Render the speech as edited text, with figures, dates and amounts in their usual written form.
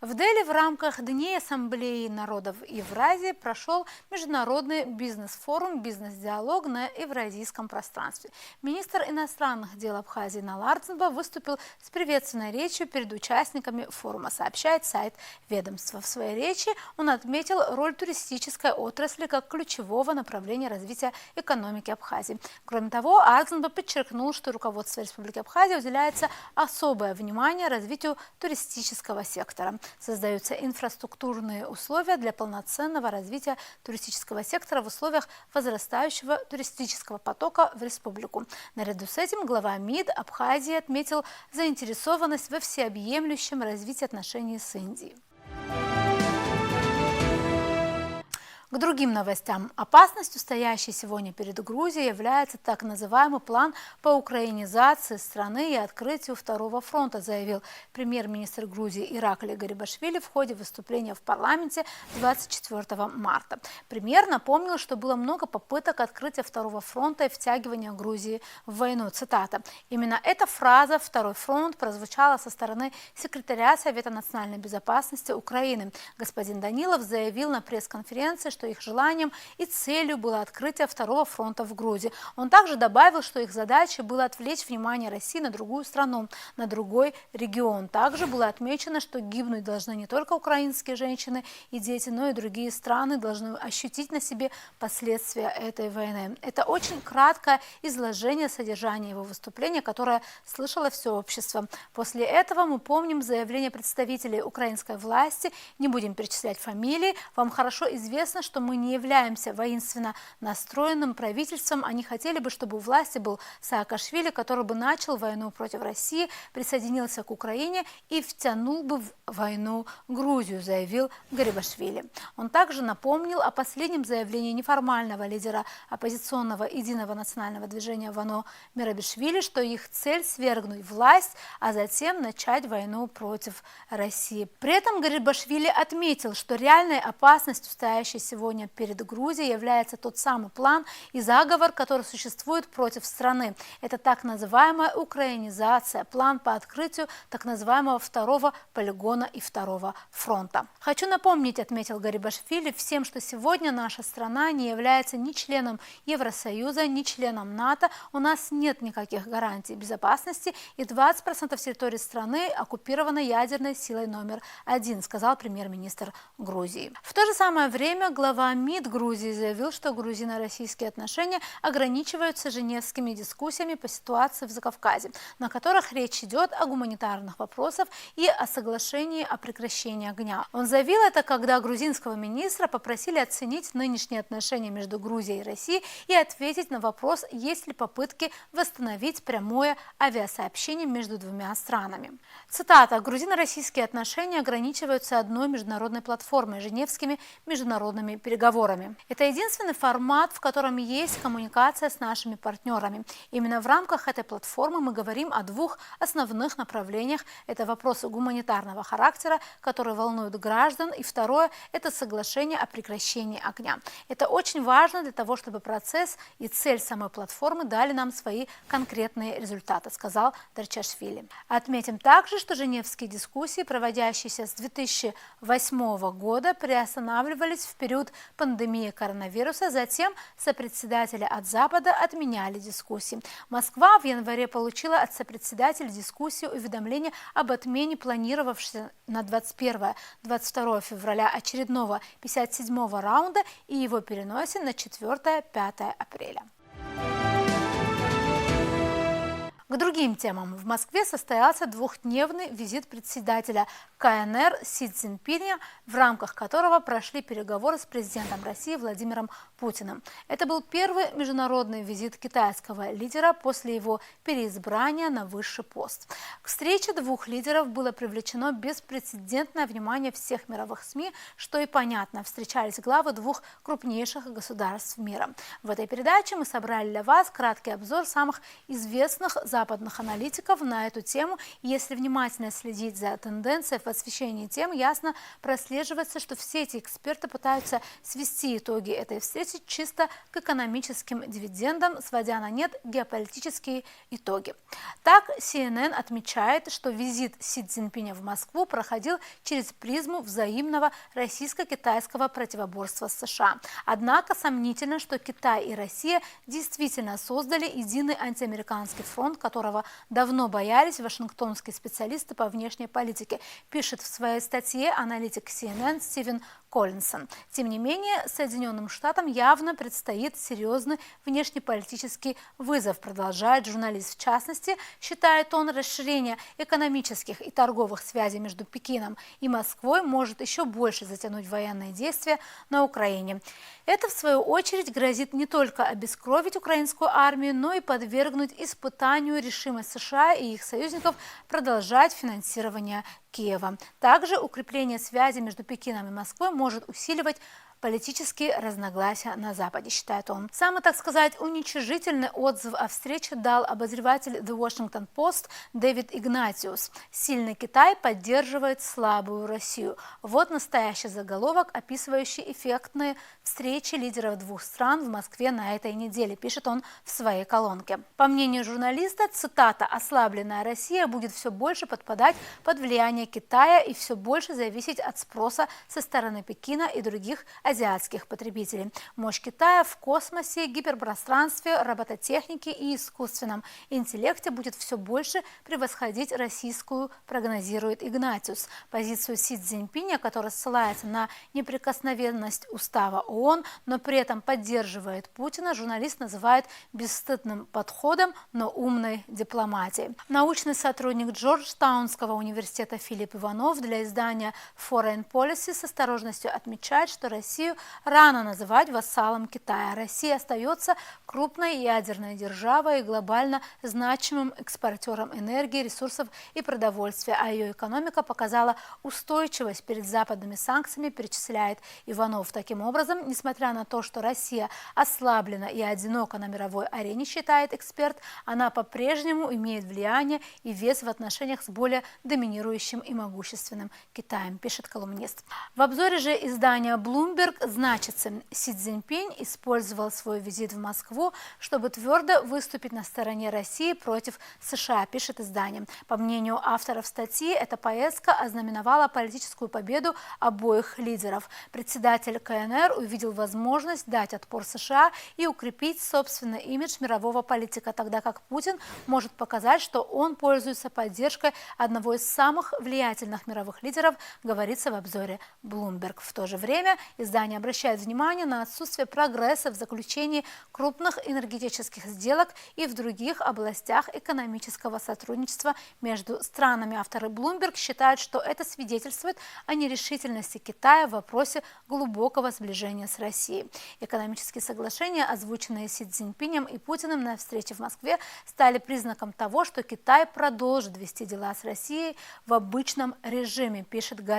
В Дели в рамках Дней Ассамблеи народов Евразии прошел международный бизнес-форум «Бизнес-диалог» на евразийском пространстве. Министр иностранных дел Абхазии Нал Арцинба выступил с приветственной речью перед участниками форума, сообщает сайт ведомства. В своей речи он отметил роль туристической отрасли как ключевого направления развития экономики Абхазии. Кроме того, Арцинба подчеркнул, что руководство Республики Абхазия уделяется особое внимание развитию туристического сектора. Создаются инфраструктурные условия для полноценного развития туристического сектора в условиях возрастающего туристического потока в республику. Наряду с этим глава МИД Абхазии отметил заинтересованность во всеобъемлющем развитии отношений с Индией. К другим новостям. Опасностью, стоящей сегодня перед Грузией, является так называемый план по украинизации страны и открытию второго фронта, заявил премьер-министр Грузии Ираклий Гарибашвили в ходе выступления в парламенте 24 марта. Премьер напомнил, что было много попыток открытия второго фронта и втягивания Грузии в войну. Цитата. Именно эта фраза «второй фронт» прозвучала со стороны секретаря Совета национальной безопасности Украины. Господин Данилов заявил на пресс-конференции, что их желанием и целью было открытие второго фронта в Грузии. Он также добавил, что их задачей было отвлечь внимание России на другую страну, на другой регион. Также было отмечено, что гибнуть должны не только украинские женщины и дети, но и другие страны должны ощутить на себе последствия этой войны. Это очень краткое изложение содержания его выступления, которое слышало все общество. После этого мы помним заявление представителей украинской власти, не будем перечислять фамилии, вам хорошо известно, что мы не являемся воинственно настроенным правительством. Они хотели бы, чтобы у власти был Саакашвили, который бы начал войну против России, присоединился к Украине и втянул бы в войну Грузию, заявил Гарибашвили. Он также напомнил о последнем заявлении неформального лидера оппозиционного единого национального движения Вано Мерабишвили, что их цель свергнуть власть, а затем начать войну против России. При этом Гарибашвили отметил, что реальной опасностью, стоящей сегодня перед Грузией, является тот самый план и заговор, который существует против страны. Это так называемая украинизация, план по открытию так называемого второго полигона и второго фронта. Хочу напомнить, отметил Гарибашвили, всем, что сегодня наша страна не является ни членом Евросоюза, ни членом НАТО. У нас нет никаких гарантий безопасности, и 20% территории страны оккупировано ядерной силой номер 1, сказал премьер-министр Грузии. В то же самое время глава МИД Грузии заявил, что грузино-российские отношения ограничиваются женевскими дискуссиями по ситуации в Закавказье, на которых речь идет о гуманитарных вопросах и о соглашении о прекращении огня. Он заявил это, когда грузинского министра попросили оценить нынешние отношения между Грузией и Россией и ответить на вопрос, есть ли попытки восстановить прямое авиасообщение между двумя странами. Цитата. «Грузино-российские отношения ограничиваются одной международной платформой – женевскими международными переговорами. Это единственный формат, в котором есть коммуникация с нашими партнерами. Именно в рамках этой платформы мы говорим о двух основных направлениях. Это вопросы гуманитарного характера, которые волнуют граждан, и второе – это соглашение о прекращении огня. Это очень важно для того, чтобы процесс и цель самой платформы дали нам свои конкретные результаты», сказал Дарчашвили. Отметим также, что женевские дискуссии, проводящиеся с 2008 года, приостанавливались в период пандемии коронавируса, затем сопредседатели от Запада отменяли дискуссии. Москва в январе получила от сопредседателя дискуссии уведомление об отмене планировавшегося на 21-22 февраля очередного 57-го раунда и его переносе на 4-5 апреля. К другим темам. В Москве состоялся двухдневный визит председателя КНР Си Цзиньпиня, в рамках которого прошли переговоры с президентом России Владимиром Путиным. Это был первый международный визит китайского лидера после его переизбрания на высший пост. К встрече двух лидеров было привлечено беспрецедентное внимание всех мировых СМИ, что и понятно. Встречались главы двух крупнейших государств мира. В этой передаче мы собрали для вас краткий обзор самых известных западных аналитиков на эту тему. Если внимательно следить за тенденцией в освещении тем, ясно прослеживается, что все эти эксперты пытаются свести итоги этой встречи бросить чисто к экономическим дивидендам, сводя на нет геополитические итоги. Так, CNN отмечает, что визит Си Цзиньпиня в Москву проходил через призму взаимного российско-китайского противоборства с США. Однако сомнительно, что Китай и Россия действительно создали единый антиамериканский фронт, которого давно боялись вашингтонские специалисты по внешней политике, пишет в своей статье аналитик CNN Стивен Коллинсон. Тем не менее, Соединенным Штатам явно предстоит серьезный внешнеполитический вызов, продолжает журналист. В частности, считает он, расширение экономических и торговых связей между Пекином и Москвой может еще больше затянуть военные действия на Украине. Это, в свою очередь, грозит не только обескровить украинскую армию, но и подвергнуть испытанию решимость США и их союзников продолжать финансирование Киева. Также укрепление связи между Пекином и Москвой может усиливать политические разногласия на Западе, считает он. Самый, так сказать, уничижительный отзыв о встрече дал обозреватель The Washington Post Дэвид Игнатиус. «Сильный Китай поддерживает слабую Россию». Вот настоящий заголовок, описывающий эффектные встречи лидеров двух стран в Москве на этой неделе, пишет он в своей колонке. По мнению журналиста, цитата, «ослабленная Россия будет все больше подпадать под влияние Китая и все больше зависеть от спроса со стороны Пекина и других азиатских потребителей. Мощь Китая в космосе, гиперпространстве, робототехнике и искусственном интеллекте будет все больше превосходить российскую, прогнозирует Игнатиус. Позицию Си Цзиньпиня, которая ссылается на неприкосновенность устава ООН, но при этом поддерживает Путина, журналист называет бесстыдным подходом, но умной дипломатией. Научный сотрудник Джорджтаунского университета Филипп Иванов для издания Foreign Policy с осторожностью отмечает, что Россию рано называть вассалом Китая. Россия остается крупной ядерной державой и глобально значимым экспортером энергии, ресурсов и продовольствия, а ее экономика показала устойчивость перед западными санкциями, перечисляет Иванов. Таким образом, несмотря на то, что Россия ослаблена и одинока на мировой арене, считает эксперт, она по-прежнему имеет влияние и вес в отношениях с более доминирующим и могущественным Китаем, пишет колумнист. В обзоре же издания Bloomberg значится, Си Цзиньпинь использовал свой визит в Москву, чтобы твердо выступить на стороне России против США, пишет издание. По мнению авторов статьи, эта поездка ознаменовала политическую победу обоих лидеров. Председатель КНР увидел возможность дать отпор США и укрепить собственный имидж мирового политика, тогда как Путин может показать, что он пользуется поддержкой одного из самых влиятельных мировых лидеров, говорится в обзоре Bloomberg. В то же время издание обращает внимание на отсутствие прогресса в заключении крупных энергетических сделок и в других областях экономического сотрудничества между странами. Авторы Bloomberg считают, что это свидетельствует о нерешительности Китая в вопросе глубокого сближения с Россией. Экономические соглашения, озвученные Си Цзиньпинем и Путиным на встрече в Москве, стали признаком того, что Китай продолжит вести дела с Россией в обычном режиме, пишет газета